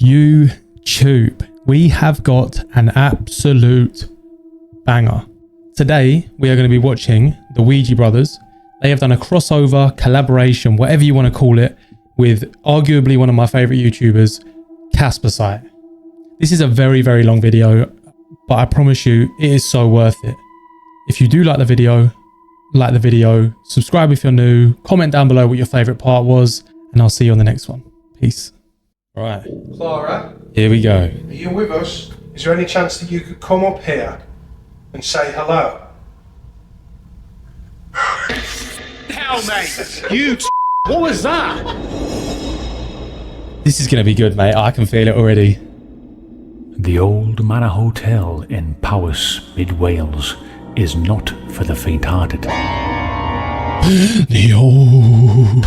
YouTube. We have got an absolute banger. Today, we are going to be watching the Ouija brothers. They have done a crossover, collaboration, whatever you want to call it, with arguably one of my favorite YouTubers, Caspersight. This is a very, very long video, but I promise you, it is so worth it. If you do like the video, subscribe if you're new, comment down below what your favorite part was, and I'll see you on the next one. Peace. Right. Clara, here we go. are you with us? Is there any chance that you could come up here and say hello? Hell, mate! What was that? This is going to be good, mate. I can feel it already. The Old Manor Hotel in Powys, mid Wales, is not for the faint-hearted. The old...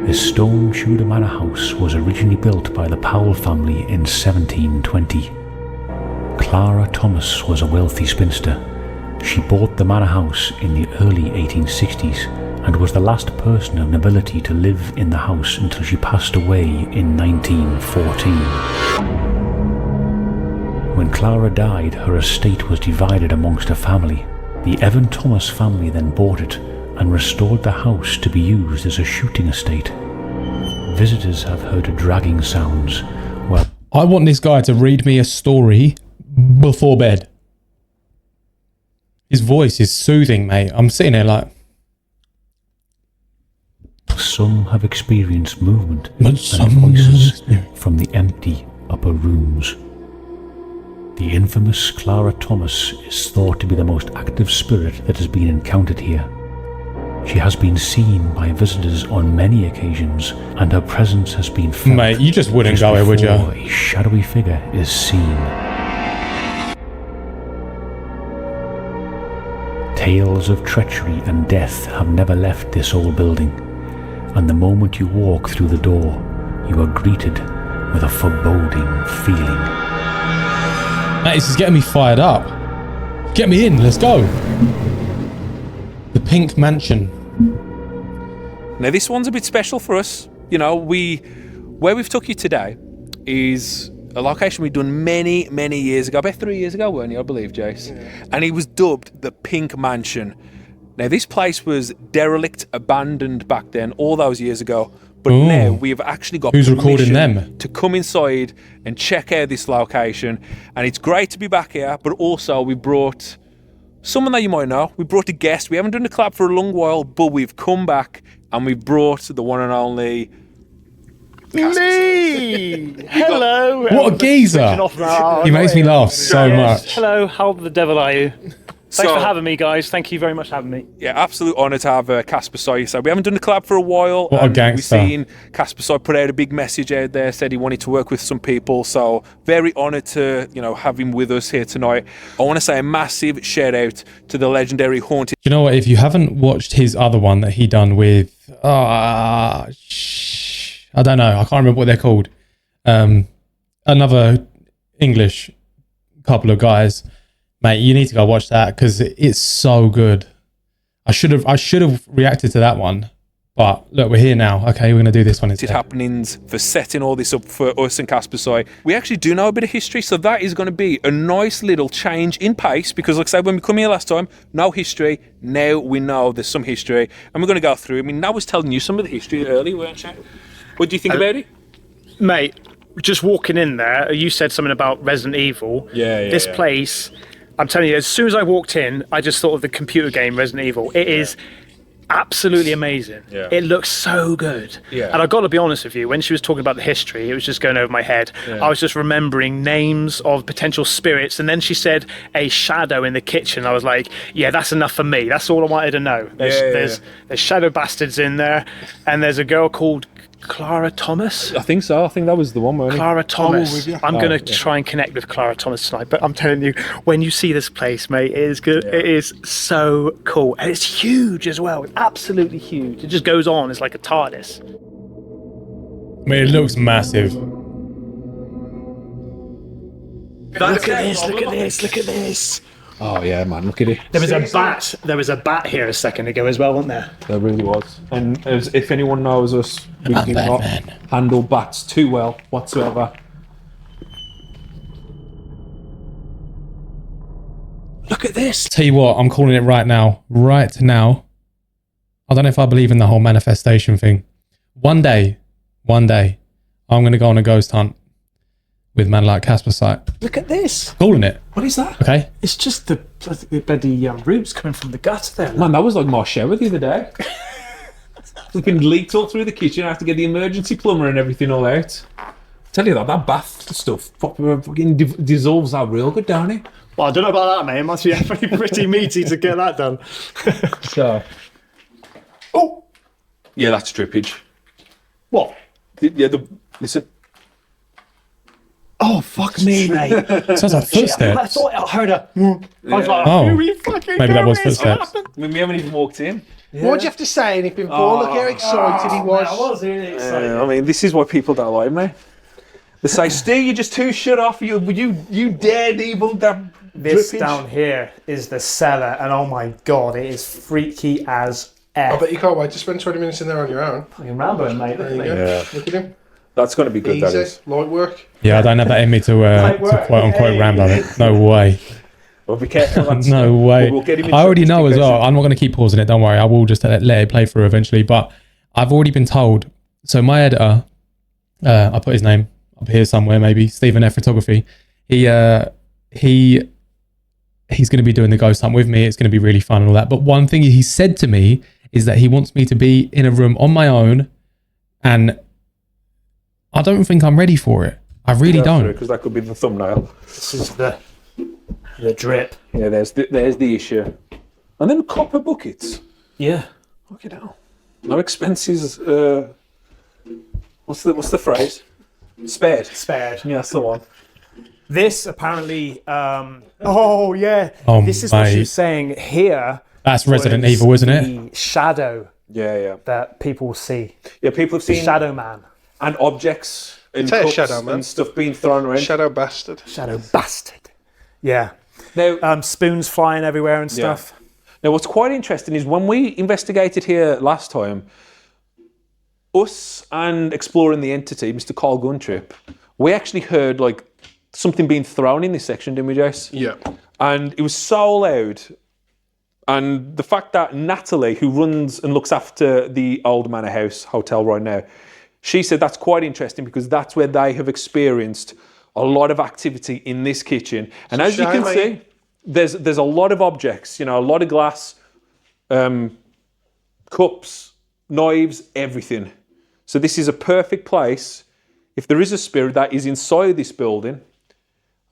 This stone Tudor manor house was originally built by the Powell family in 1720. Clara Thomas was a wealthy spinster. She bought the manor house in the early 1860s and was the last person of nobility to live in the house until she passed away in 1914. When Clara died, her estate was divided amongst her family. The Evan Thomas family then bought it and restored the house to be used as a shooting estate. Visitors have heard dragging sounds. Well, I want this guy to read me a story before bed. His voice is soothing, mate. I'm sitting there like... some have experienced movement But and some voices from the empty upper rooms. The infamous Clara Thomas is thought to be the most active spirit that has been encountered here. She has been seen by visitors on many occasions, and her presence has been felt. Mate, you just wouldn't go here, would you? A shadowy figure is seen. Tales of treachery and death have never left this old building, and the moment you walk through the door, you are greeted with a foreboding feeling. Mate, this is getting me fired up. Get me in, let's go. The Pink Mansion. Now this one's a bit special for us. You know, where we've took you today is a location we've done many, many years ago, about 3 years ago, weren't you, I believe, Jace? Yeah. And it was dubbed the Pink Mansion. Now this place was derelict, abandoned back then, all those years ago. But now we've actually got who's recording them to come inside and check out this location. And it's great to be back here, but also we brought someone that you might know. We brought a guest. We haven't done a collab for a long while, but we've come back and we've brought the one and only me. Hello. What a geezer. He makes me laugh so much. Hello, how the devil are you? Thanks for having me, guys. Thank you very much for having me. Yeah, absolute honour to have Caspersight. So we haven't done a collab for a while. What a gangster. We've seen Caspersight put out a big message out there, said he wanted to work with some people. So very honoured to, have him with us here tonight. I want to say a massive shout out to the legendary Haunted. You know what? If you haven't watched his other one that he done with, I don't know. I can't remember what they're called. Another English couple of guys. Mate, you need to go watch that because it's so good. I should have reacted to that one, but look, we're here now. Okay, we're going to do this one instead. Happenings for setting all this up for us and Caspersight. We actually do know a bit of history, so that is going to be a nice little change in pace because, like I said, when we come here last time, no history. Now we know there's some history, and we're going to go through. I mean, I was telling you some of the history earlier, weren't you? What do you think about it? Mate, just walking in there, you said something about Resident Evil. Yeah. This place... I'm telling you, as soon as I walked in, I just thought of the computer game Resident Evil. It is absolutely amazing. Yeah. It looks so good. Yeah. And I've got to be honest with you, when she was talking about the history, it was just going over my head. Yeah. I was just remembering names of potential spirits, and then she said a shadow in the kitchen. I was like, yeah, that's enough for me. That's all I wanted to know. There's shadow bastards in there, and there's a girl called Clara Thomas? I think so. I think that was the one, wasn't it? Clara Thomas. I'm going to try and connect with Clara Thomas tonight, but I'm telling you, when you see this place, mate, it is good. Yeah. It is so cool. And it's huge as well. It's absolutely huge. It just goes on. It's like a TARDIS. I mean, it looks massive. Look at this. Oh yeah, man, look at it. There was a bat here a second ago as well, wasn't there? There really was. And if anyone knows us, we do not handle bats too well whatsoever. Look at this. Tell you what, I'm calling it right now. Right now. I don't know if I believe in the whole manifestation thing. One day, I'm going to go on a ghost hunt with man like Caspersight. Look at this. Calling it. What is that? Okay. It's just the bloody roots coming from the gutter there. Man, that was like my shower the other day. It's been leaked all through the kitchen. I have to get the emergency plumber and everything all out. Tell you that bath stuff fucking dissolves out real good, don't it? Well, I don't know about that, mate. It must be pretty meaty to get that done. So. Oh! Yeah, that's drippage. What? Yeah, listen. Oh, fuck me, mate. Sounds like footsteps. I thought I heard a... I was like, Oh. here we fucking Maybe go, that was it's footsteps. happened. I mean, we haven't even walked in. Yeah. What'd you have to say anything for? Look how excited he was. I was really excited. I mean, this is why people don't like me. They say, Stu, you're just too shut off. You daredevil. This drippage. down here is the cellar, and oh my god, it is freaky as I F. bet you can't wait to spend 20 minutes in there on your own. Fucking Rambo, mate. Look There at you me. go. Yeah. Look at him. That's going to be good, that Easy, is. light work. Yeah, I don't have that in me to quote unquote Rambo it. No way. Well, be careful. No way. We'll get him in I already trouble know as because- well. I'm not going to keep pausing it. Don't worry. I will just let it play through eventually. But I've already been told. So my editor, I put his name up here somewhere, maybe Stephen F Photography. He's going to be doing the ghost hunt with me. It's going to be really fun and all that. But one thing he said to me is that he wants me to be in a room on my own, and I don't think I'm ready for it. I really don't. Because that could be the thumbnail. This is the drip. Yeah, there's the issue. And then copper buckets. Yeah. Look at that. No expenses. What's the phrase? Spared. Spared. Yeah, that's the one. This apparently, oh yeah. Oh, this is what she mate. was saying here. That's Resident was Evil, isn't it? The shadow Yeah. that people see. Yeah, people have The seen shadow man. and objects and Tell you, cups shadow man. and stuff being thrown around. Shadow bastard. Shadow bastard. Yeah. Now, Spoons flying everywhere and stuff. Now, what's quite interesting is when we investigated here last time, us and exploring the entity, Mr. Carl Guntrip, we actually heard like something being thrown in this section, didn't we, Jace? Yeah. And it was so loud. And the fact that Natalie, who runs and looks after the Old Manor House Hotel right now, she said that's quite interesting because that's where they have experienced a lot of activity in this kitchen. And as you can see, there's a lot of objects, a lot of glass, cups, knives, everything. So this is a perfect place. If there is a spirit that is inside this building,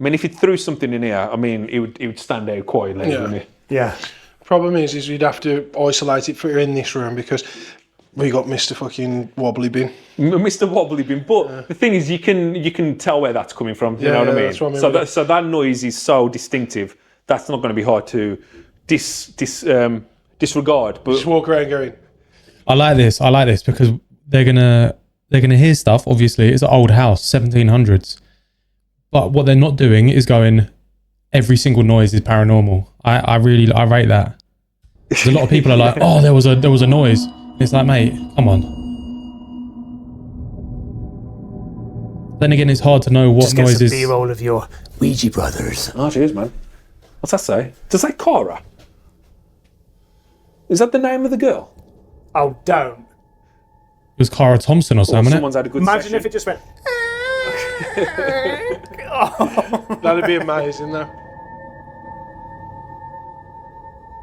I mean, if it threw something in here, I mean, it would stand out quite loud, wouldn't it? Yeah. Problem is we'd have to isolate it for in this room because we got Mr. fucking Wobbly Bin. Mr. Wobbly Bin, but the thing is, you can tell where that's coming from. You know what I mean? That's what I mean. So that noise is so distinctive. That's not going to be hard to disregard. But Just walk around going, I like this because they're gonna hear stuff. Obviously, it's an old house, 1700s. But what they're not doing is going, every single noise is paranormal. I rate that. 'Cause a lot of people are like, oh, there was a noise. It's like, mate, come on. Then again, it's hard to know what Just get noise some is. B-roll of your Ouija brothers. oh, cheers, man. What's that say? Does that say Cara? Is that the name of the girl? Oh, don't. It was Cara Thompson or Or something. someone's had a good Imagine session. if it just went... that'd be amazing though.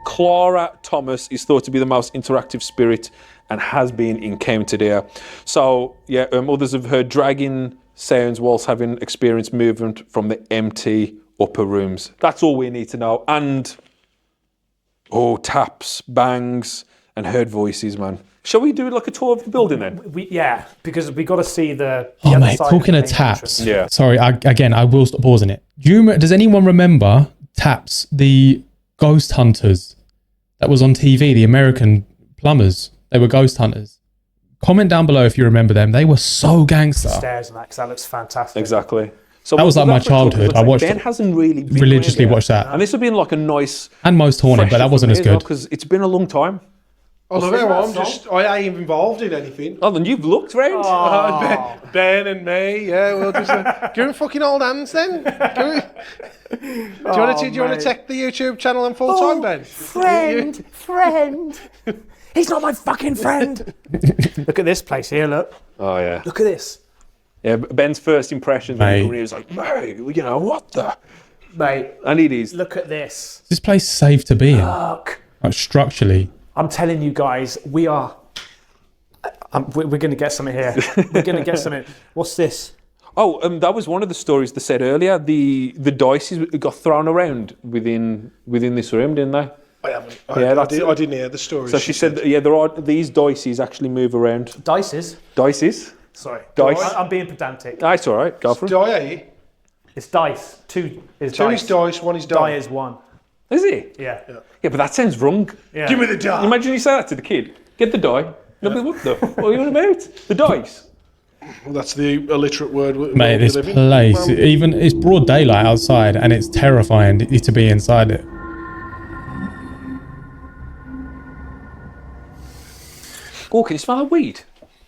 Clara Thomas is thought to be the most interactive spirit and has been encountered here. So, yeah, others have heard dragging sounds whilst having experienced movement from the empty upper rooms. That's all we need to know. And, taps, bangs, and heard voices, man. Shall we do like a tour of the building then? Because we got to see the Oh, other mate, side talking the of main taps. entrance. Yeah. Sorry, I will stop pausing it. Does anyone remember Taps, the ghost hunters that was on TV, the American plumbers? They were ghost hunters. Comment down below if you remember them. They were so gangster. Stairs and that, because that looks fantastic. Exactly. So That was we'll like go my for a couple, childhood. because I watched Ben hasn't really been religiously around watched that. and this would be like a nice And Most Haunted, but that wasn't as good. because it's been a long time. I love it. I ain't involved in anything. Oh, then you've looked round. Ben and me, yeah, we'll just give him fucking old hands then. Do you want to check the YouTube channel on full time, Ben? Friend. He's not my fucking friend. Look at this place here, look. Oh yeah. Look at this. Yeah, Ben's first impression when he was like, mate, you know, what the? Mate. And it is. Look at this. Is this place safe to be in? Look. Like structurally. I'm telling you guys, we are... we're going to get something here. We're going to get something. What's this? Oh, that was one of the stories they said earlier. The dice got thrown around within this room, didn't they? I haven't. Yeah, I didn't hear the story. So she said, there are these dices actually move around. Dices? Dices? Sorry. Dice. I'm being pedantic. That's all right. Go for it. Die. It's dice. Two is Two dice. is dice, one is die. Die is one. Is it? Yeah. Yeah, but that sounds wrong. Yeah. Give me the die. Imagine you say that to the kid. Get the die. No, but what the? What are you on about? The dice. Well, that's the illiterate word. Mate, this place, even it's broad daylight outside and it's terrifying to be inside it. Oh, can you smell that weed?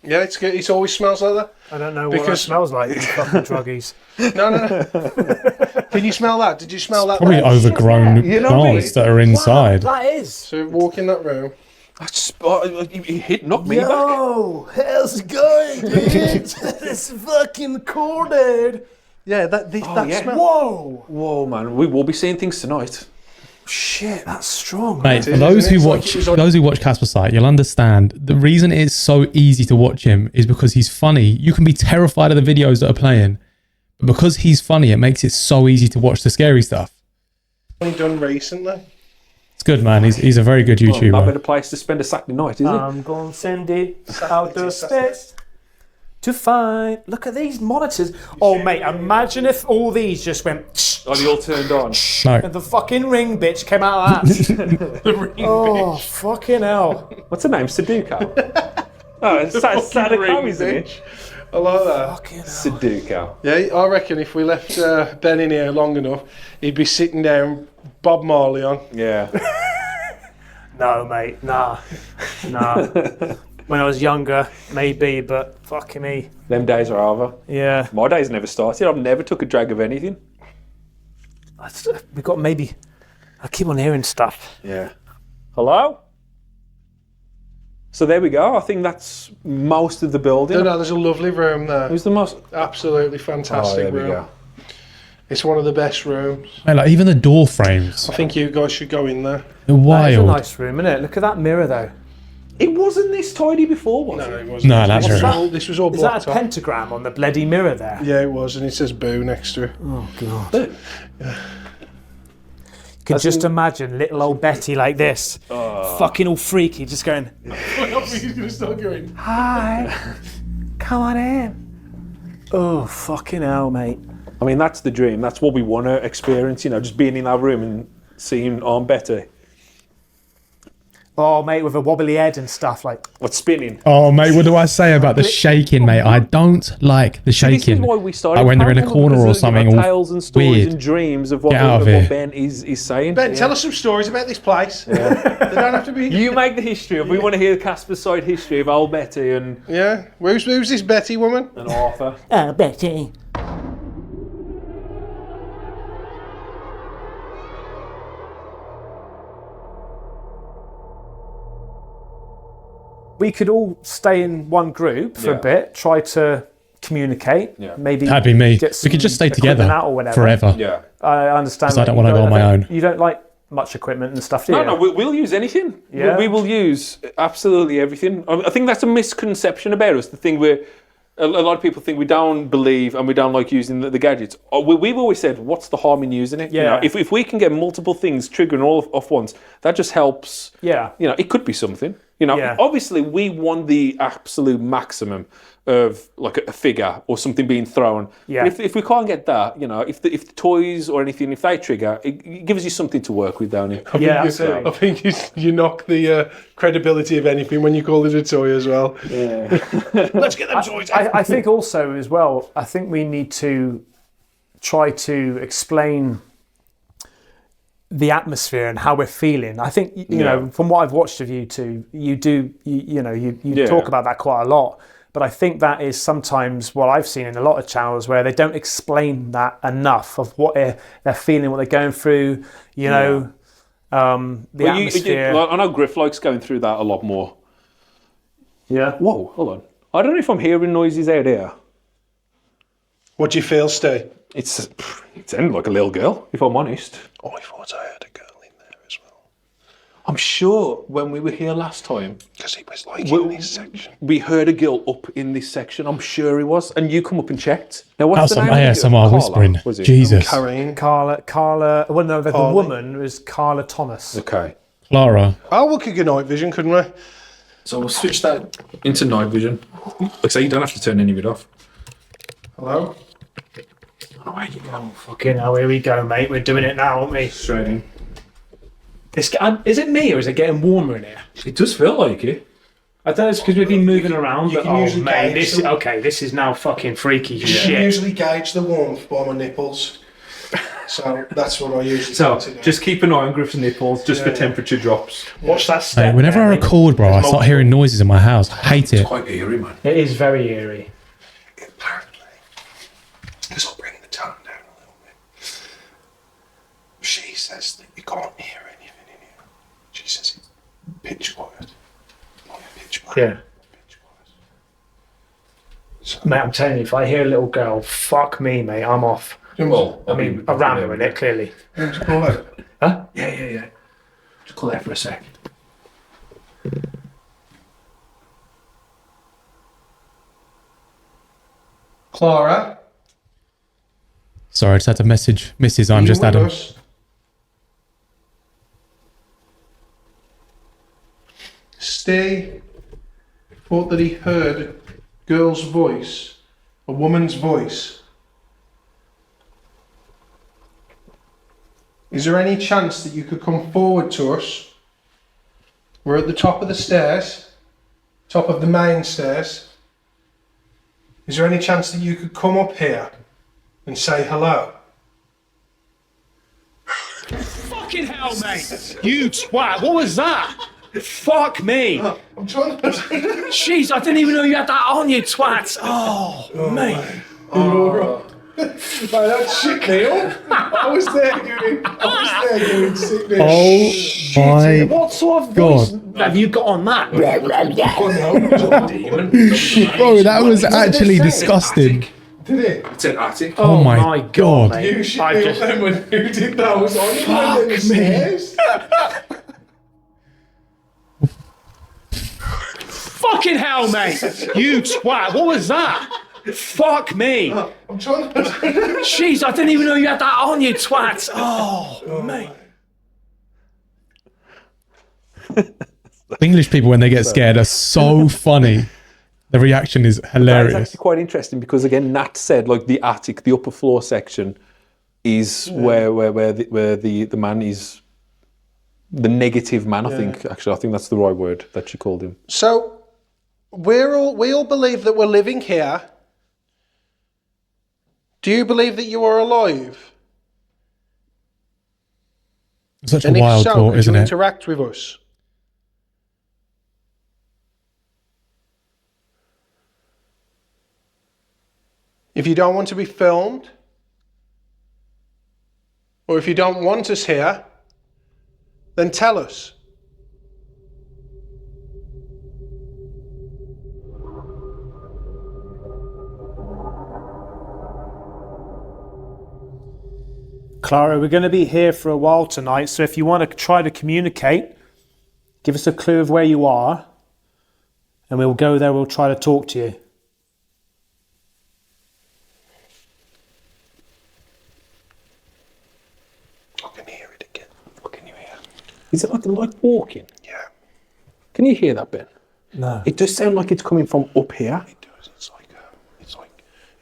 Yeah, it's good. It always smells like that. I don't know what it smells like, you fucking druggies. No. Can you smell that? Did you smell that? Probably overgrown plants that are inside. That is. So walk in that room. It knocked me back. Yo, how's it going, dude? This fucking corded. Yeah, that smell. Whoa, man. We will be seeing things tonight. Shit, that's strong. Mate, for those who watch Caspersight, you'll understand the reason it's so easy to watch him is because he's funny. You can be terrified of the videos that are playing, but because he's funny, it makes it so easy to watch the scary stuff. Only done recently. It's good, man. He's a very good YouTuber. Not a better place to spend a Saturday night, is it? I'm gonna send it out to space to find. Look at these monitors. Oh, mate, imagine if all these just went. Oh, they all turned on. No. And the fucking ring bitch came out of that. The ring Oh, fucking hell. What's her name? Sudoku. Oh, it's Sadako, isn't it? I like that. Fucking hell. Sudoku. Yeah, I reckon if we left Ben in here long enough, he'd be sitting down, Bob Marley on. Yeah. No, mate, nah. When I was younger, maybe, but fucking me. Them days are over. Yeah. My days never started. I've never took a drag of anything. We got maybe. I keep on hearing stuff. Yeah. Hello? So there we go. I think that's most of the building. No, there's a lovely room there. Who's the most? Absolutely fantastic there we room. go. It's one of the best rooms. Mate, like even the door frames. I think you guys should go in there. They're That is a wild. nice room, isn't it? Look at that mirror, though. It wasn't this tidy before, was No, it? it wasn't. No, that's right. This was all Is that blocked a off. pentagram on the bloody mirror there? Yeah, it was, and it says boo next to it. Oh, God. You can just imagine little old Betty like this, fucking all freaky, just going, He's going to start going. hi, come on in. Oh, fucking hell, mate. I mean, that's the dream. That's what we want to experience, you know, just being in that room and seeing Aunt Betty. Oh, mate, with a wobbly head and stuff like. What's spinning? Oh, mate, what do I say about the shaking, mate? I don't like the This is shaking. why we started. Like when they're in a Paranormal, corner or because, something, you know, all tales and stories weird. and dreams of what, Get out of what here. Ben is saying. Ben, tell us some stories about this place. They don't have to be. You make the history of. We want to hear the Caspersight history of old Betty and Yeah. Who's this Betty woman? Arthur. Oh, Betty. We could all stay in one group for a bit, try to communicate, maybe That'd be me. get We could just stay equipment together out or whatever. forever. Yeah. I understand. 'Cause I don't wanna go on my own. You don't like much equipment and stuff, do you? No, we'll use anything. Yeah. We will use absolutely everything. I think that's a misconception about us. The thing where a lot of people think we don't believe and we don't like using the gadgets. We've always said, what's the harm in using it? You Yeah. know, if we can get multiple things triggering all off once, that just helps. Yeah. You know, it could be something. You know, Yeah. obviously we want the absolute maximum of like a figure or something being thrown. Yeah. But if we can't get that, you know, if the toys or anything, if they trigger, it gives you something to work with, don't it? Yeah, I absolutely. think you knock the credibility of anything when you call it a toy as well. Yeah. Let's get them toys out. I think also as well, I think we need to try to explain the atmosphere and how we're feeling. I think you know, from what I've watched of you two, you talk about that quite a lot. But I think that is sometimes what I've seen in a lot of channels where they don't explain that enough of what they're feeling, what they're going through. You know, the atmosphere. I know Griff likes going through that a lot more. Yeah. Whoa, hold on. I don't know if I'm hearing noises out here. What do you feel, Stu? It sounded like a little girl, if I'm honest. Oh, I thought I heard a girl in there as well. I'm sure when we were here last time, Because he was like in this section. we heard a girl up in this section. I'm sure he was, and you come up and checked. Now, what's That's the some name? of the girl? ASMR Carla, whispering. was it? Jesus. Carine. Carla. Well, no, the Harley. woman was Carla Thomas. Okay. Clara. Oh, we could get night vision, couldn't we? So we'll switch that into night vision. Like I say, you don't have to turn any of it off. Hello? Oh, fucking hell, here we go, mate. We're doing it now, aren't we? Straight in. Is it me or is it getting warmer in here? It does feel like it. I don't know, it's because we've been moving around. you But, can usually mate, gauge this is now fucking freaky You shit. can usually gauge the warmth by my nipples. So that's what I usually So do. just keep an eye on Griff's nipples just for temperature drops. Watch that step. Mate, whenever I there, mate. record, bro, I start hearing noises in my house. I hate it. Quite eerie, man. It is very eerie. Apparently. Because I'll bring the tone down a little bit. She says that you can't hear anything in here. She says it's pitch quiet. Not pitch quiet. Yeah. Pitch quiet. So, Mate, I'm telling you, if I hear a little girl, fuck me, mate, I'm off. Well, I mean, I ran her in it, clearly. what's it called? Huh? Yeah. Just call that for a sec. Clara? Sorry, I just had to message Mrs. I'm you just with Adam. us? Steve thought that he heard a girl's voice, a woman's voice. Is there any chance that you could come forward to us? We're at the top of the stairs, top of the main stairs. Is there any chance that you could come up here and say hello? Fucking hell, mate! You twat, what was that? Fuck me! I'm trying to... Jeez, I didn't even know you had that on, you twat! Oh, mate. Mate, that's shit, Neil. I was there doing sick Neil. Oh my What sort of God. voice have you got on that? Bro, that was actually disgusting. Did it? It's an attic. Oh my God. mate. You shit I Neil just- then when you did that was on you went in the stairs. Fucking hell, mate! You twat, what was that? Fuck me! I'm trying to... Jeez, I didn't even know you had that on, you twat! Oh, mate. English people, when they get scared, are so funny. The reaction is That is hilarious. actually quite interesting because, again, Nat said, like, the attic, the upper floor section is where the man is... The negative man, I think. Actually, I think that's the right word that she called him. So, we all believe that we're living here. Do you believe that you are alive? Such a And if wild so, thought, could isn't you it? interact with us? If you don't want to be filmed, or if you don't want us here, then tell us. Clara, we're going to be here for a while tonight, so if you want to try to communicate, give us a clue of where you are, and we'll go there, we'll try to talk to you. I can hear it again. What can you hear? Is it like walking? Yeah, Can you hear that, Ben? No. It does sound like it's coming from up here. it does.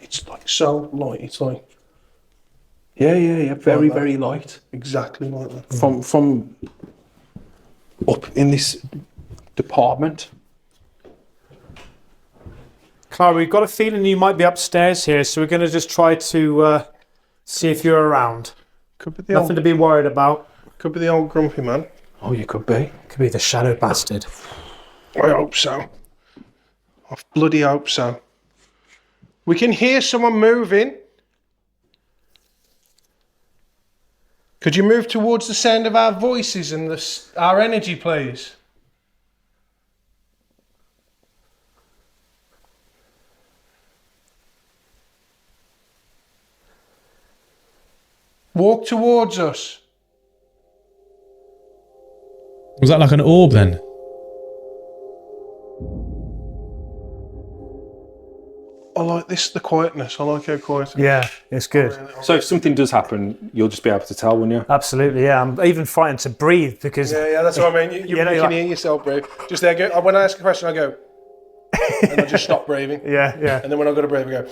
It's like so light. It's like Yeah. Very, Like that. very light. exactly like that. From up in this department. Clara, we've got a feeling you might be upstairs here, so we're going to just try to See if you're around. Could be the Nothing to be worried about. Could be the old grumpy man. Oh, you could be. Could be the shadow bastard. I hope so. I bloody hope so. We can hear someone moving. Could you move towards the sound of our voices and our energy, please? Walk towards us. Was that like an orb then? I like this, the quietness. I like how quiet. Yeah, it's good. So if something does happen, you'll just be able to tell, won't you? Absolutely, yeah. I'm even frightened to breathe because... Yeah, that's what I mean. You can hear yourself breathe. Just there, go. When I ask a question, I go... and I just stop breathing. Yeah. And then when I've got to breathe, I go...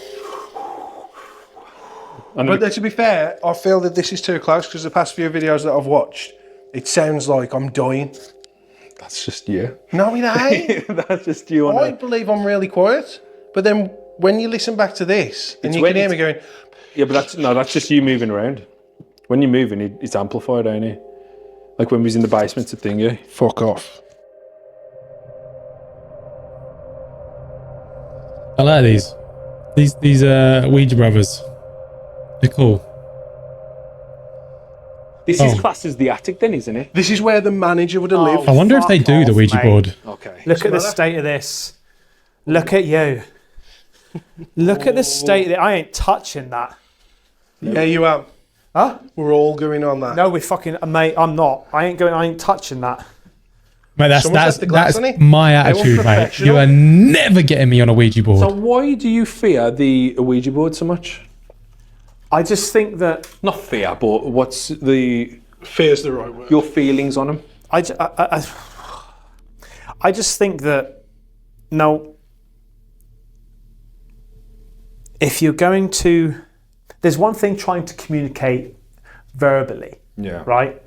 But to be fair, I feel that this is too close because the past few videos that I've watched, it sounds like I'm dying. That's just you. No, it ain't. That's just you. I believe I'm really quiet. But then when you listen back to this, and you can hear me going... Yeah, but that's just you moving around. When you're moving, it's amplified, ain't it? Like when we was in the basement at Thingy. Fuck off. I like these. These Ouija brothers. They're cool. This is classed as the attic then, isn't it? This is where the manager would have lived. I wonder if they do the Ouija board. Okay. Look at the state of this. Look at you. Look at the state of it. I ain't touching that. Yeah, you am. Huh? We're all going on that. No, we fucking... Mate, I'm not. I ain't touching that. Mate, that's left the glass, that's hasn't he? my attitude, mate. You are never getting me on a Ouija board. So why do you fear the Ouija board so much? I just think that... Not fear, but what's the... Fear's the right word. Your feelings on them? I just think that... No. If you're going to... There's one thing trying to communicate verbally. Yeah. Right?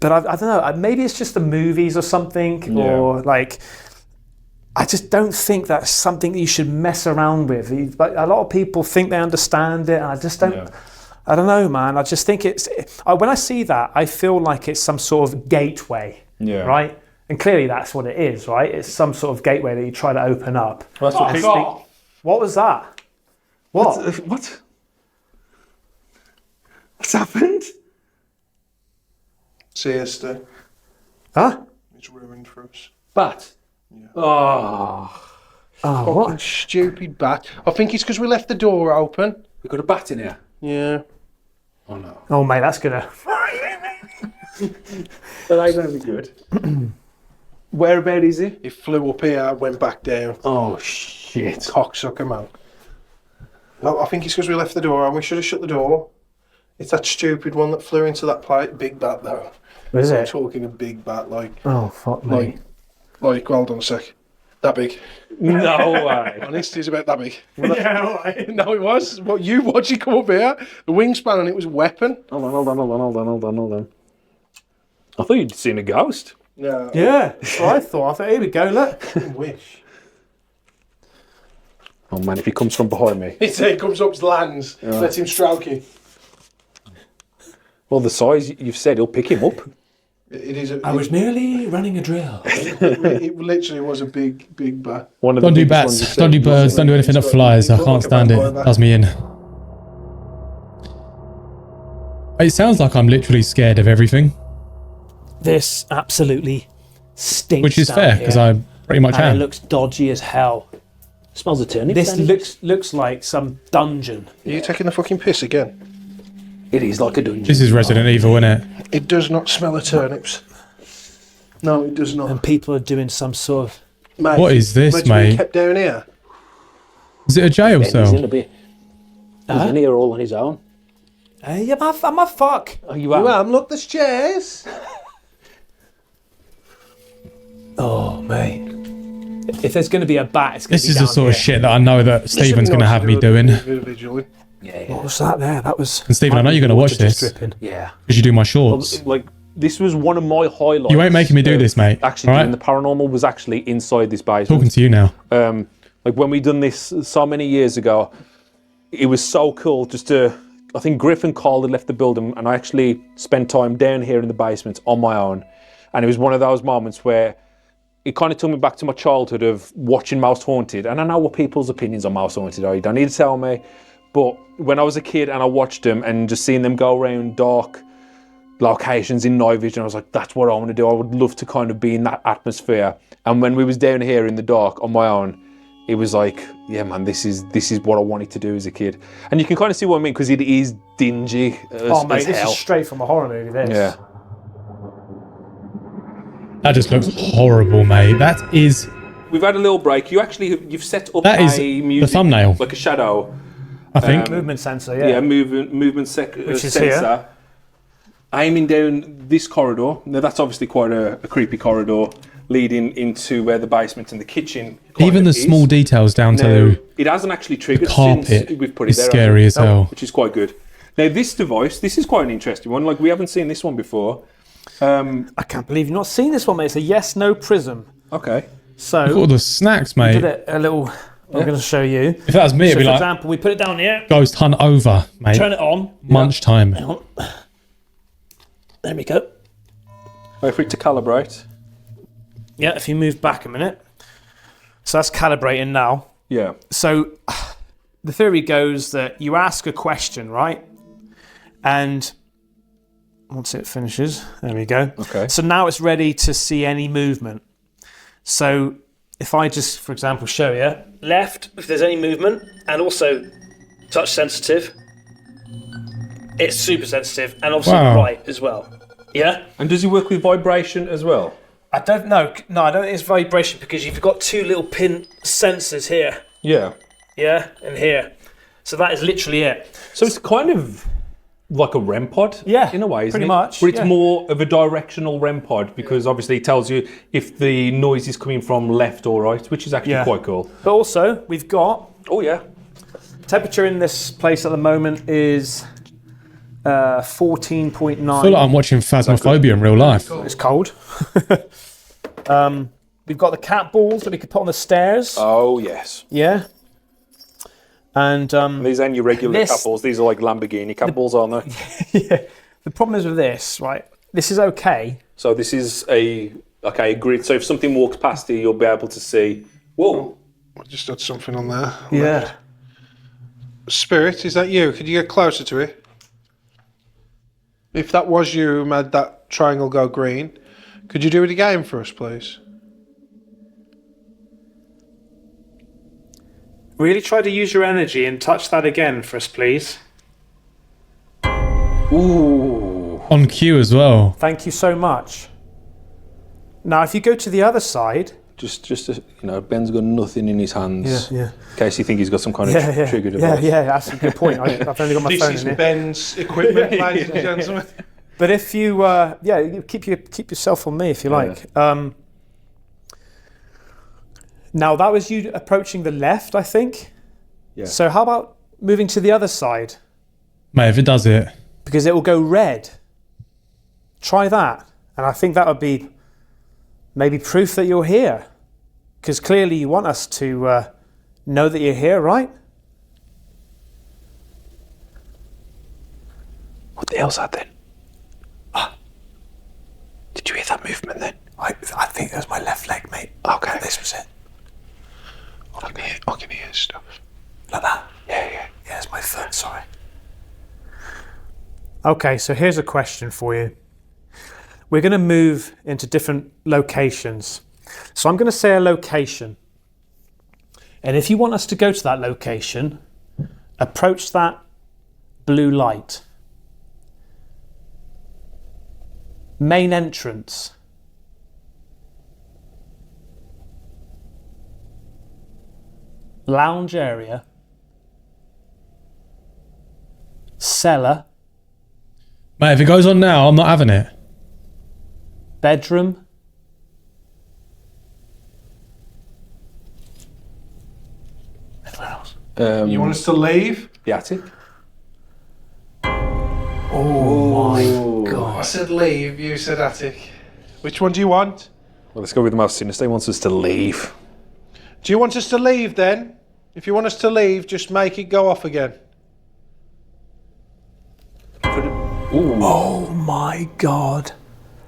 But I don't know. Maybe it's just the movies or something. Yeah. Or like... I just don't think that's something that you should mess around with. But a lot of people think they understand it, and I just don't. Yeah. I don't know, man. I just think when I see that, I feel like it's some sort of gateway, right? And clearly, that's what it is, right? It's some sort of gateway that you try to open up. Well, that's what was that? What? What's happened? Siesta. Huh? It's ruined for us. Bat. Yeah. Oh, what stupid bat! I think it's because we left the door open. We got a bat in here. Yeah. Oh no. Oh mate, that's gonna. That ain't gonna be good. Whereabout is it? It flew up here, went back down. Oh shit! Cocksucker man. I think it's because we left the door and we should have shut the door. It's that stupid one that flew into that plate. Big bat though. Is it? I'm talking a big bat, like. Oh fuck me. Like, hold on a sec. That big. No way. Honest, it's about that big. Yeah, right. No, it was. What you watch it come up here? The wingspan on it was a weapon. Hold on. I thought you'd seen a ghost. No. Yeah, that's what I thought. I thought, here we go, look. I wish. Oh man, if he comes from behind me. He comes up, lands, let him stroke you. Well, the size you've said, he'll pick him up. It is. I was nearly running a drill. It literally was a big bat. Don't do bats, don't do birds, don't do anything that flies. I can't stand it. It does me in. It sounds like I'm literally scared of everything. This absolutely stinks. Which is fair, because I pretty much am. It looks dodgy as hell. Smells of turnip. This looks like some dungeon. Are you taking the fucking piss again? It is like a dungeon. This is Resident Evil, isn't it? It does not smell of turnips. No, it does not. And people are doing some sort of... Mate, what is this, mate? Being kept down here. Is it a jail cell? He's in a bit. He's in here all on his own. Hey, I'm a fuck. Oh, you are? Look, there's chairs. Oh, mate. If there's going to be a bat, it's going to be This is the sort of shit that I know that Stephen's going to have me doing. Yeah. What was that there? That was... And Stephen, I know you're going to watch this. Yeah. Because you do my shorts. Like, this was one of my highlights. You ain't making me do this, mate. Actually, doing the paranormal was actually inside this basement. Talking to you now. Like when we done this so many years ago, it was so cool just to. I think Griff and Carl had left the building, and I actually spent time down here in the basement on my own. And it was one of those moments where it kind of took me back to my childhood of watching Mouse Haunted. And I know what people's opinions on Mouse Haunted are. You don't need to tell me. But when I was a kid and I watched them and just seeing them go around dark locations in night vision, I was like, that's what I want to do. I would love to kind of be in that atmosphere. And when we was down here in the dark on my own, it was like, yeah, man, this is what I wanted to do as a kid. And you can kind of see what I mean, because it is dingy as mate, this hell. is straight from a horror movie, this. Yeah. That just looks horrible, mate. That is... We've had a little break. You've set up That is music, the thumbnail. like a shadow. I think. Movement sensor, Yeah, movement sensor. Here. Aiming down this corridor. Now that's obviously quite a creepy corridor leading into where the basement and the kitchen Even the small details down to it hasn't actually triggered carpet since we've put it is there. scary as hell. Which is quite good. Now this device, this is quite an interesting one. Like we haven't seen this one before. I can't believe you've not seen this one, mate. It's a yes/no prism. Okay. So Look at all the snacks, we mate. did it a little. I'm going to show you. If that was me, it'd So, be for like example, we put it down here. ghost hunt over, mate. Turn it on. Munch time. Hang on. There we go. Wait for it to calibrate. Yeah, if you move back a minute. So that's calibrating now. Yeah. So the theory goes that you ask a question, right? And once it finishes, there we go. Okay. So now it's ready to see any movement. So if I just, for example, show you left, if there's any movement, and also touch sensitive, it's super sensitive, and obviously Wow. right as well. Yeah? And does it work with vibration as well? I don't know. No, I don't think it's vibration because you've got two little pin sensors here. Yeah. Yeah, and here. So that is literally it. So it's kind of like a REM pod, Yeah, in a way, isn't pretty it? much, But it's yeah. more of a directional REM pod because obviously it tells you if the noise is coming from left or right, which is actually Yeah. quite cool. But also, we've got Oh yeah. temperature in this place at the moment is 14.9. I feel like I'm watching Phasmophobia in real life. It's cold. We've got the cat balls that we could put on the stairs. Oh yes. Yeah. And These ain't your regular This- cat balls. These are like Lamborghini cat balls, aren't they? yeah, the problem is with this, right? This is okay. So this is a grid. So if something walks past you, you'll be able to see. Whoa. I just had something on there. Yeah. Spirit, is that you? Could you get closer to it? If that was you who made that triangle go green, could you do it again for us, please? Really try to use your energy and touch that again for us, please. Ooh. On cue as well. Thank you so much. Now, if you go to the other side. Just Ben's got nothing in his hands. Yeah. In case you think he's got some kind of trigger device. Yeah, that's a good point. I've only got my This phone is in here. Ben's equipment, ladies and gentlemen. But if you, you keep yourself on me if you like. Now that was you approaching the left, I think. Yeah. So how about moving to the other side? Mate, if it does it. Because it will go red. Try that, and I think that would be maybe proof that you're here. Because clearly you want us to know that you're here, right? What the hell's that then? Did you hear that movement then? I think that was my left leg, mate. Okay. This was it. I can hear stuff. Like that? Yeah. Yeah, it's my foot, sorry. Okay, so here's a question for you. We're going to move into different locations. So I'm going to say a location. And if you want us to go to that location, approach that blue light. Main entrance. Lounge area. Cellar. Mate, if it goes on now, I'm not having it. Bedroom. Anywhere else? You want us to leave? The attic? I said leave, you said attic. Which one do you want? Well, let's go with the most sinister. He wants us to leave. Do you want us to leave then? If you want us to leave, just make it go off again. Oh my God.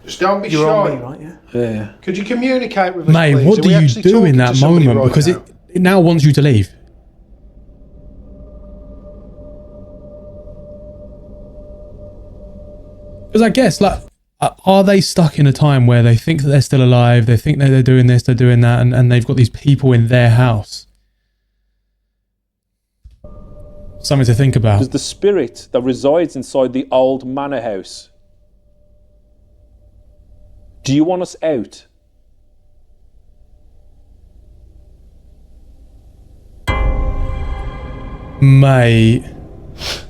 Just don't be You're shy. on me, right? Yeah. Yeah. Could you communicate with us, Mate, please? what Are do we you actually do in talking that to somebody moment? right Because now? it now wants you to leave. Because I guess, like, are they stuck in a time where they think that they're still alive, they think that they're doing this, they're doing that, and they've got these people in their house? Something to think about. There's the spirit that resides inside the old manor house. Do you want us out? Mate.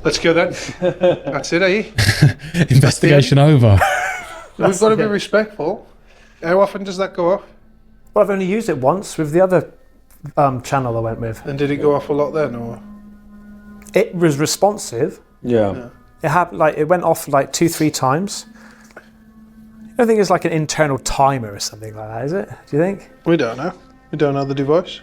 Let's go then. That's it, eh? Investigation over. We've got to be respectful. How often does that go off? Well, I've only used it once with the other channel I went with. And did it go off a lot then, or? It was responsive. Yeah. It went off like 2-3 times. I don't think it's like an internal timer or something like that, is it? Do you think? We don't know. We don't know the device.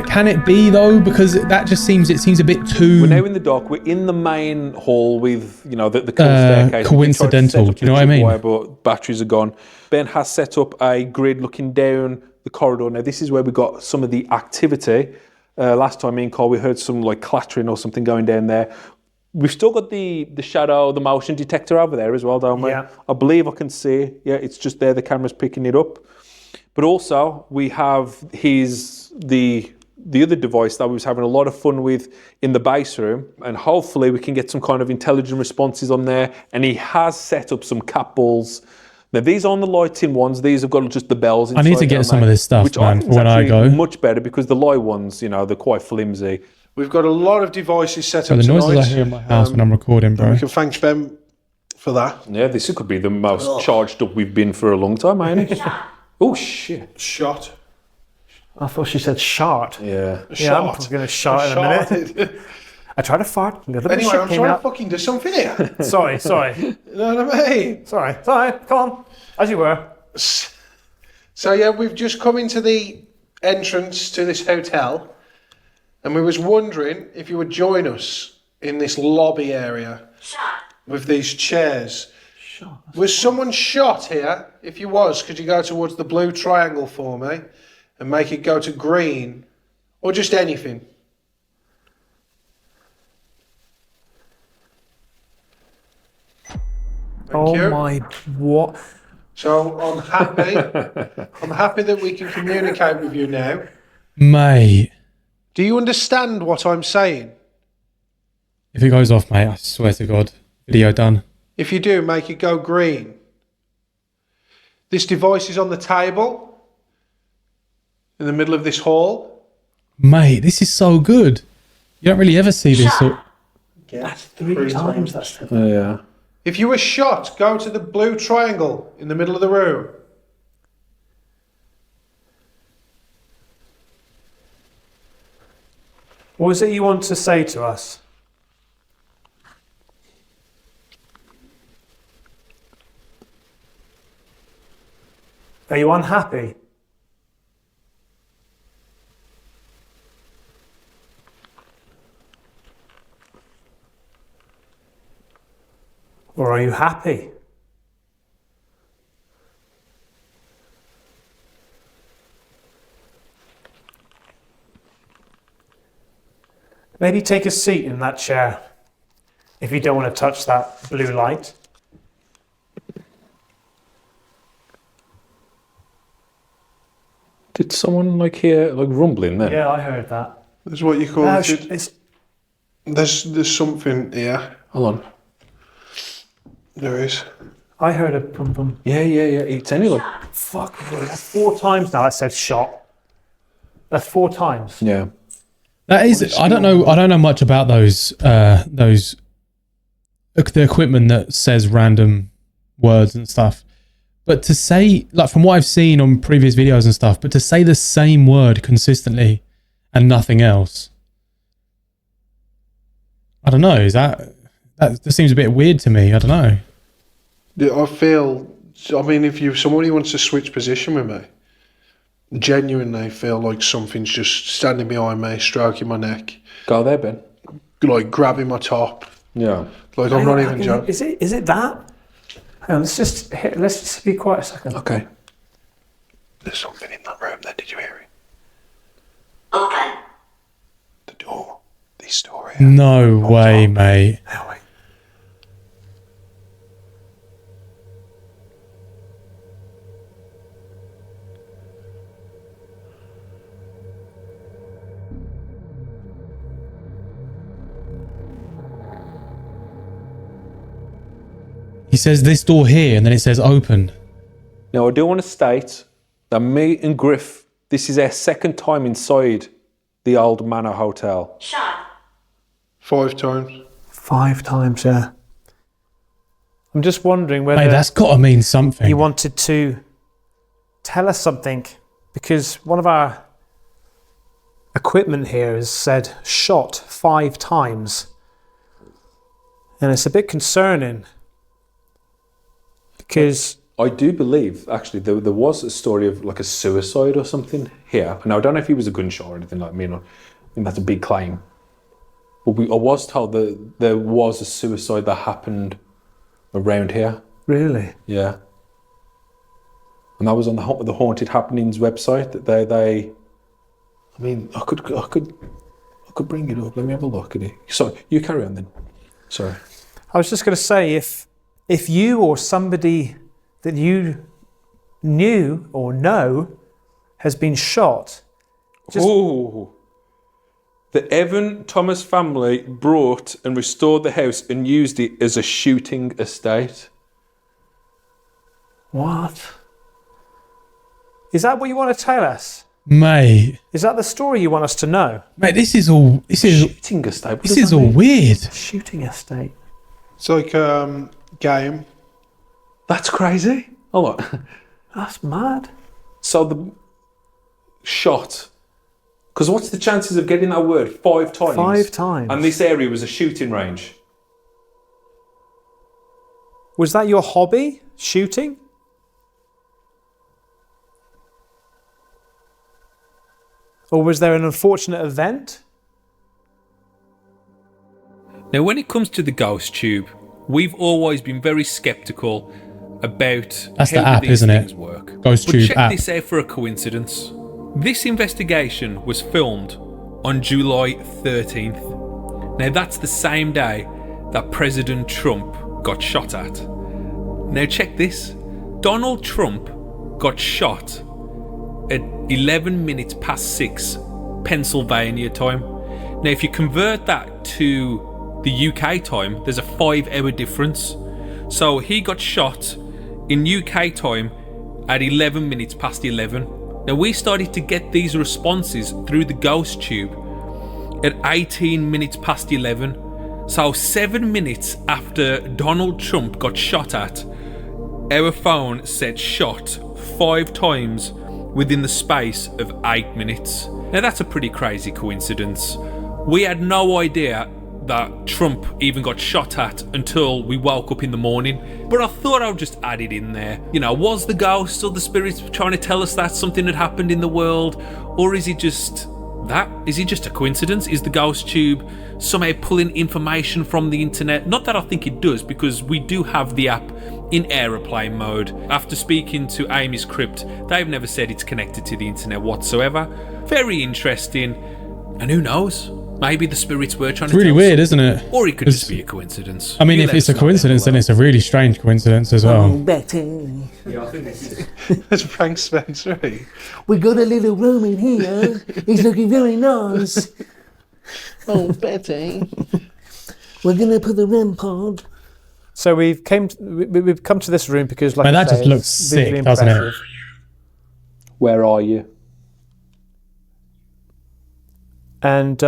Can it be though? Because that just seems a bit too. We're now in the dock. We're in the main hall with, you know, the cool staircase. Coincidental. Do you know what I mean? But batteries are gone. Ben has set up a grid looking down the corridor. Now this is where we got some of the activity. Last time me and Cole, we heard some like clattering or something going down there. We've still got the shadow, the motion detector over there as well, don't we? Yeah. I believe I can see. Yeah, it's just there. The camera's picking it up. But also we have the other device that we was having a lot of fun with in the base room, and hopefully we can get some kind of intelligent responses on there. And he has set up some cat balls. Now these aren't the lighting ones; these have got just the bells inside. I need to get some of this stuff, which man, I think is when I actually go. much better, because the light ones, you know, they're quite flimsy. We've got a lot of devices set So up the tonight. noises I hear in my house when I'm recording, bro. We can thank Ben for that. Yeah, this could be the most charged up we've been for a long time, ain't it? Oh shit! Shot. I thought she said shart. Yeah. Yeah, I'm going to shart in a minute. I tried to fart. A little bit of Anyway, shit I'm came trying to out. fucking do something here. Sorry. You know what I mean? Sorry. Come on. As you were. So yeah, we've just come into the entrance to this hotel, and we was wondering if you would join us in this lobby area with these chairs. Was someone shot here? If you was, could you go towards the blue triangle for me and make it go to green, or just anything? Thank you. My, what? So I'm happy. I'm happy that we can communicate with you now. Mate. Do you understand what I'm saying? If it goes off, mate, I swear to God, video done. If you do, make it go green. This device is on the table in the middle of this hall. Mate, this is so good. You don't really ever see this. That's three times. That's Yeah. If you were shot, go to the blue triangle in the middle of the room. What is it you want to say to us? Are you unhappy? Or are you happy? Maybe take a seat in that chair if you don't want to touch that blue light. Did someone like hear like rumbling then? Yeah, I heard that. That's what you call it. It's There's something here. Hold on. There is. I heard a pum pum. Yeah. It's only like Fuck, that's 4 times now. I said shot. That's 4 times. yeah. That is, I don't know much about those the equipment that says random words and stuff. But to say, like from what I've seen on previous videos and stuff, but to say the same word consistently and nothing else, I don't know. Is that seems a bit weird to me? I don't know. I feel. I mean, if somebody wants to switch position with me, genuinely feel like something's just standing behind me, stroking my neck, Go there, Ben. like grabbing my top. Yeah. Like I'm not even joking. Is it that? Hang on, let's just be quiet a second. Okay. There's something in that room there, did you hear it? Open. The door. This door here. No way, mate. Now wait. He says this door here, and then it says open. Now, I do want to state that me and Griff, this is our second time inside the old Manor Hotel. Shot. 5 times. 5 times, yeah. I'm just wondering whether Mate, that's got to mean something. he wanted to tell us something, because one of our equipment here has said shot 5 times. And it's a bit concerning, because I do believe, actually, there was a story of like a suicide or something here. Now, I don't know if he was a gunshot or anything like me. I think that's a big claim. But I was told that there was a suicide that happened around here. really, Yeah. And that was on the Haunted Happenings website. That they I mean, I could bring it up. Let me have a look at it. So you carry on then. Sorry. I was just going to say, if you or somebody that you knew or know has been shot, Oh. The Evan Thomas family brought and restored the house and used it as a shooting estate. what? Is that what you want to tell us? Mate, Is that the story you want us to know? mate, this is all Shooting estate? What this does is that all mean? weird. Shooting estate. It's like game. That's crazy. Hold on. That's mad. So the shot. Because what's the chances of getting that word 5 times? 5 times. And this area was a shooting range. Was that your hobby? Shooting? Or was there an unfortunate event? Now, when it comes to the ghost tube, we've always been very sceptical about That's the how app, these isn't it? things work. Ghost But Tube check app. this out for a coincidence. This investigation was filmed on July 13th. Now, that's the same day that President Trump got shot at. Now, check this. Donald Trump got shot at 11 minutes past 6 Pennsylvania time. Now, if you convert that to the UK time, there's a 5-hour difference. So he got shot in UK time at 11 minutes past 11. Now, we started to get these responses through the ghost tube at 18 minutes past 11. So 7 minutes after Donald Trump got shot at, our phone said shot 5 times within the space of 8 minutes. Now, that's a pretty crazy coincidence. We had no idea that Trump even got shot at until we woke up in the morning. But I thought I would just add it in there. You know, was the ghost or the spirits trying to tell us that something had happened in the world? Or is it just that? Is it just a coincidence? Is the ghost tube somehow pulling information from the internet? Not that I think it does, because we do have the app in aeroplane mode. After speaking to Amy's Crypt, they've never said it's connected to the internet whatsoever. Very interesting. And who knows? Maybe the spirits were trying It's to really tell weird, us isn't it? something. Or it could just be a coincidence. I mean, You if let it's a us know down coincidence, then below. it's a really strange coincidence as well. Betty, That's Frank Spencer. Eh? we got a little room in here. It's looking very nice. Oh, Betty. We're going to put the REM pod. So we've come to this room because, like Man, I that say, just looks it's visually sick, doesn't it? impressive. Where are you? And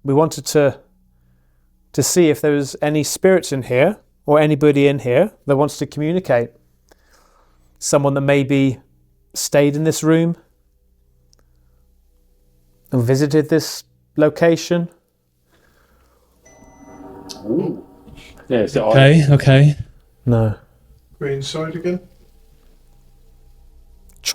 we wanted to see if there was any spirits in here or anybody in here that wants to communicate. Someone that maybe stayed in this room and visited this location. Yeah, so Okay. No. We're inside again.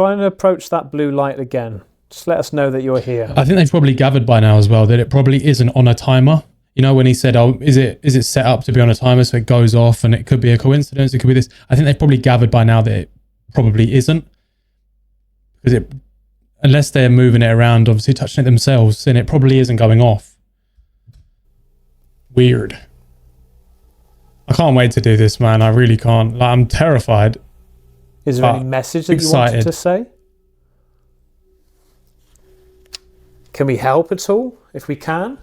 try and approach that blue light again. Just let us know that you're here. I think they've probably gathered by now as well that it probably isn't on a timer. You know, when he said, "Oh, is it set up to be on a timer so it goes off?" And it could be a coincidence. It could be this. I think they've probably gathered by now that it probably isn't, because unless they're moving it around, obviously touching it themselves, then it probably isn't going off. Weird. I can't wait to do this, man. I really can't. Like, I'm terrified. Is there any message that you wanted to say? Can we help at all, if we can?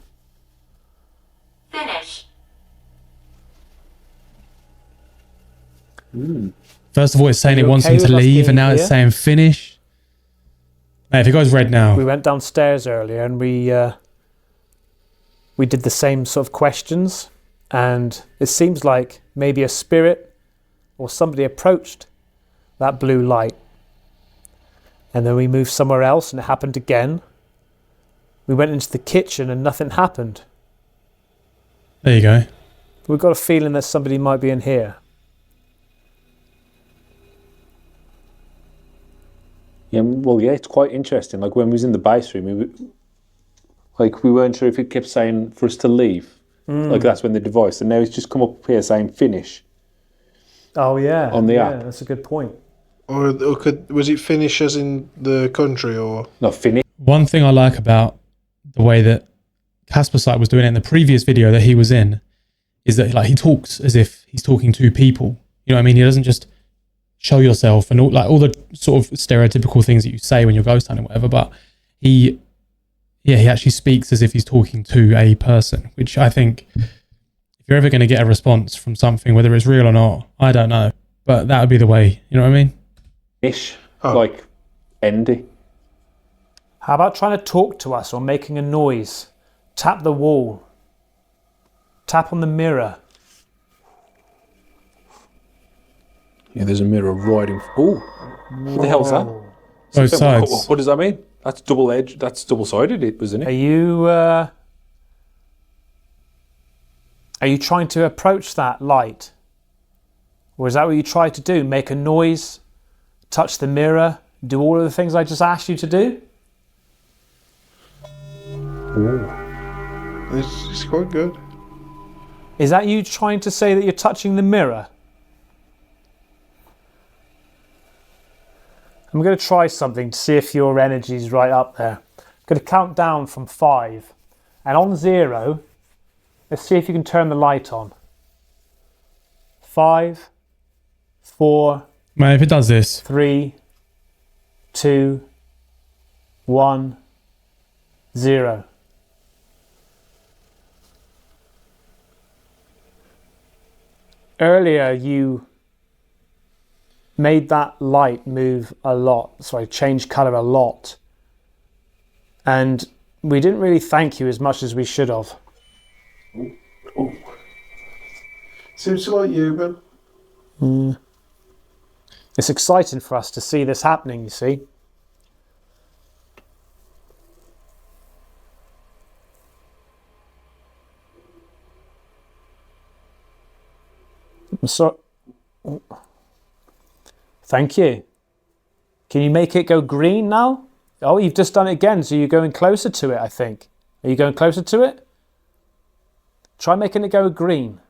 Finish. First of all, it's saying it wants him to leave, and now it's saying finish. Mate, if it goes red now. We went downstairs earlier and we did the same sort of questions, and it seems like maybe a spirit or somebody approached that blue light, and then we moved somewhere else and it happened again. We went into the kitchen and nothing happened. There you go. We've got a feeling that somebody might be in here. Yeah, well, yeah, it's quite interesting. Like when we was in the base room, we weren't sure if it kept saying for us to leave. Like that's when the device, and now it's just come up here saying finish. Oh yeah, on the app. That's a good point. Or was it finish as in the country, or no finish? One thing I like about the way that Caspersight was doing it in the previous video that he was in is that like he talks as if he's talking to people. You know what I mean? He doesn't just show yourself and all the sort of stereotypical things that you say when you're ghost hunting, whatever. But he actually speaks as if he's talking to a person, which I think if you're ever going to get a response from something, whether it's real or not, I don't know, but that would be the way. You know what I mean? Ish, like Andy. How about trying to talk to us or making a noise? Tap the wall. Tap on the mirror. Yeah, there's a mirror right in. Oh, what the hell's that? Both sides. What does that mean? That's double edged. That's double sided. It wasn't it? Are you trying to approach that light, or is that what you tried to do? Make a noise, touch the mirror, do all of the things I just asked you to do? It's quite good. Is that you trying to say that you're touching the mirror? I'm going to try something to see if your energy's right up there. I'm going to count down from 5. And on 0, let's see if you can turn the light on. 5, 4... Man, if it does this... 3, 2, 1, 0. Earlier you made that light move a lot, change colour a lot. And we didn't really thank you as much as we should have. Oh. Seems to like you, Ben. It's exciting for us to see this happening, you see. So, thank you. Can you make it go green now? Oh, you've just done it again, so you're going closer to it, I think. Are you going closer to it? Try making it go green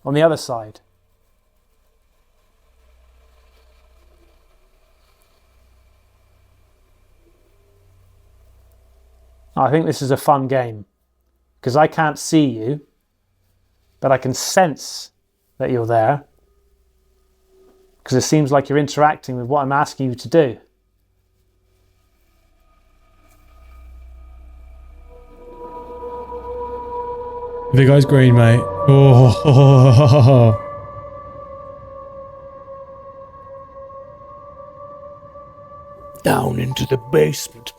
on the other side. I think this is a fun game because I can't see you, but I can sense that you're there because it seems like you're interacting with what I'm asking you to do. If it goes green, mate. Oh. Down into the basement.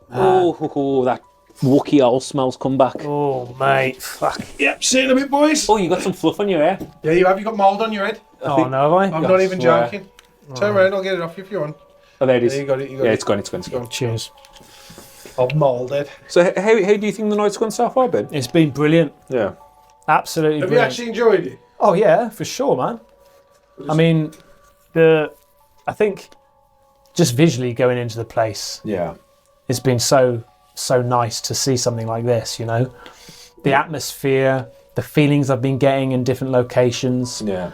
That Wookie owl smell's come back. Oh, mate. Fuck. Yep, see you in a bit, boys. Oh, you got some fluff on your hair. Yeah, you have. You got mould on your head. Oh, no, have I? I'm not even joking. Turn around, I'll get it off you if you want. Oh, there it is. There you got it. You got It's gone. Cheers. I've moulded. So how do you think the night's gone so far, Ben? It's been brilliant. Yeah. Absolutely Have brilliant. you actually enjoyed it? Oh, yeah, for sure, man. I mean, I think just visually going into the place, it's been so nice to see something like this. You know, the atmosphere, the feelings I've been getting in different locations. Yeah.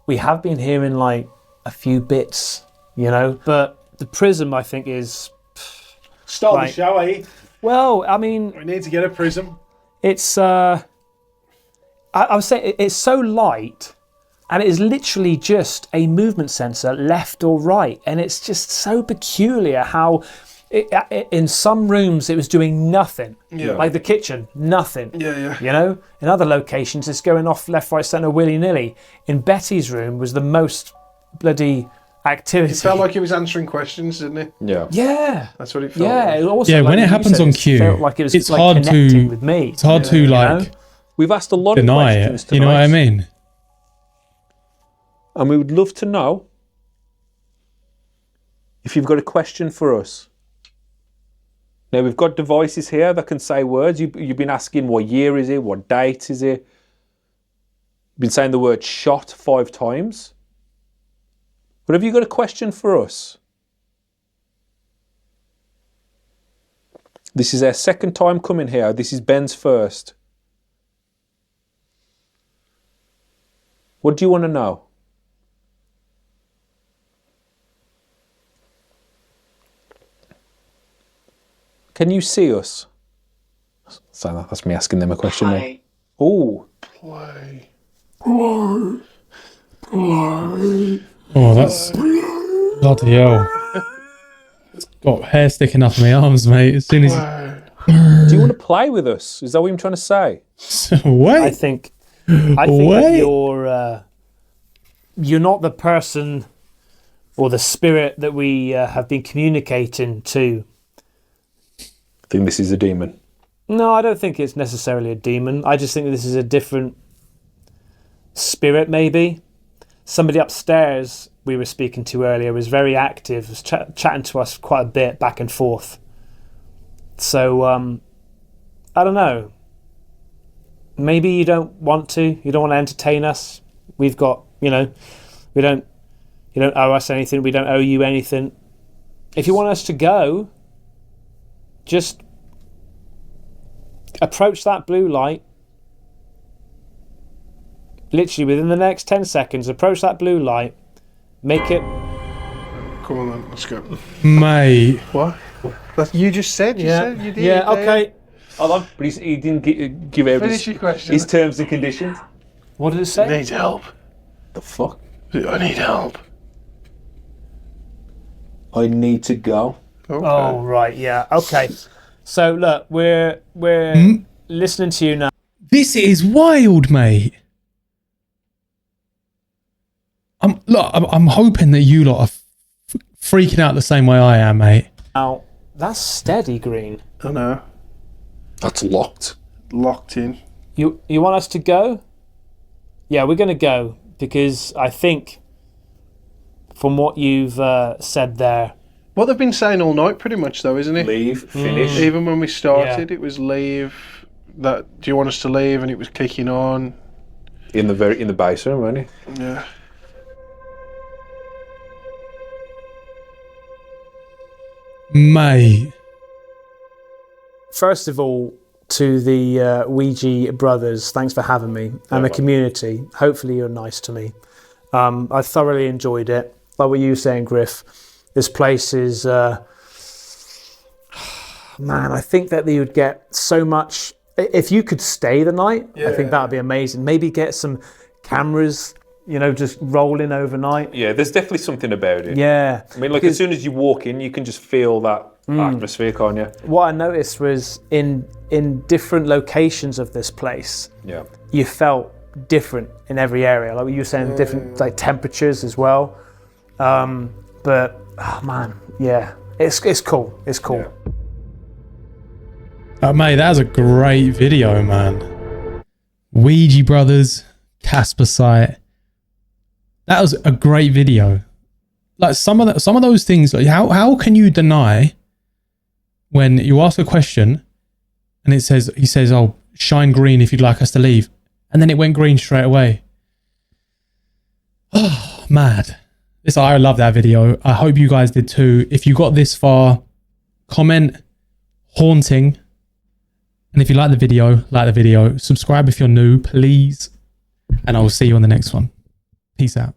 We have been hearing like a few bits, you know, but the prism I think is Start Right. the show, eh? well. I mean, We need to get a prism. it's I would say it's so light, and it is literally just a movement sensor left or right, and it's just so peculiar how in some rooms it was doing nothing. Yeah. Like the kitchen, nothing. Yeah. You know, in other locations it's going off left, right, centre, willy nilly. In Betty's room was the most bloody activity. It felt like he was answering questions, didn't it? Yeah. Yeah. That's what it felt Yeah. like. It also, Yeah, like when it you happens said, on it cue, felt like it was it's like hard connecting to with me. It's hard to like know? We've asked a lot deny of questions it. tonight. You know what I mean? And we would love to know if you've got a question for us. Now, we've got devices here that can say words. You've been asking what year is it, what date is it. You've been saying the word shot 5 times. But have you got a question for us? This is our second time coming here. This is Ben's first. What do you want to know? Can you see us? So that's me asking them a question then. Oh. Play. Oh, that's bloody hell. It's got hair sticking up my arms, mate. As soon as Do you want to play with us? Is that what I'm trying to say? I wait, think that Wait. you're not the person or the spirit that we have been communicating to. I think this is a demon. No, I don't think it's necessarily a demon. I just think this is a different spirit, maybe. Somebody upstairs we were speaking to earlier was very active, was chatting to us quite a bit back and forth. So, I don't know. Maybe you don't want to entertain us. We've got, you don't owe us anything. We don't owe you anything. If you want us to go, just approach that blue light. Literally within the next 10 seconds, approach that blue light. Make it. Come on then, let's go. mate. What? You just said, you said, you did. Yeah, okay. Hold on. But he didn't give out Finish your question. his terms and conditions. What did it say? Needs help. The fuck? I need help. I need to go. Okay. Oh, right, yeah. Okay. So, look, we're listening to you now. This is wild, mate. I'm hoping that you lot are freaking out the same way I am, mate. Now, that's steady, Green. I know. That's locked. Locked in. You want us to go? Yeah, we're going to go because I think from what you've said there. What they've been saying all night, pretty much, though, isn't it? Leave, finish. Even when we started, it was leave. That do you want us to leave? And it was kicking on. In the base room, wasn't he? Yeah. Mate. First of all, to the Ouija brothers, thanks for having me, and the community. Hopefully you're nice to me. I thoroughly enjoyed it. Like what you were saying, Griff, this place is... man, I think that you would get so much... If you could stay the night, I think that would be amazing. Maybe get some cameras, just rolling overnight. Yeah, there's definitely something about it. Yeah. I mean, as soon as you walk in, you can just feel that atmosphere, can't you? What I noticed was in different locations of this place, you felt different in every area. Like you were saying, different like temperatures as well. But oh man, it's cool. It's cool. Yeah. Mate, that was a great video, man. Ouija brothers, Caspersight. That was a great video. Like some of those things. Like how can you deny when you ask a question and he says, "Oh, shine green if you'd like us to leave," and then it went green straight away. Oh Mad. I love that video. I hope you guys did too. If you got this far, comment haunting. And if you like the video, subscribe if you're new, please. And I will see you on the next one. Peace out.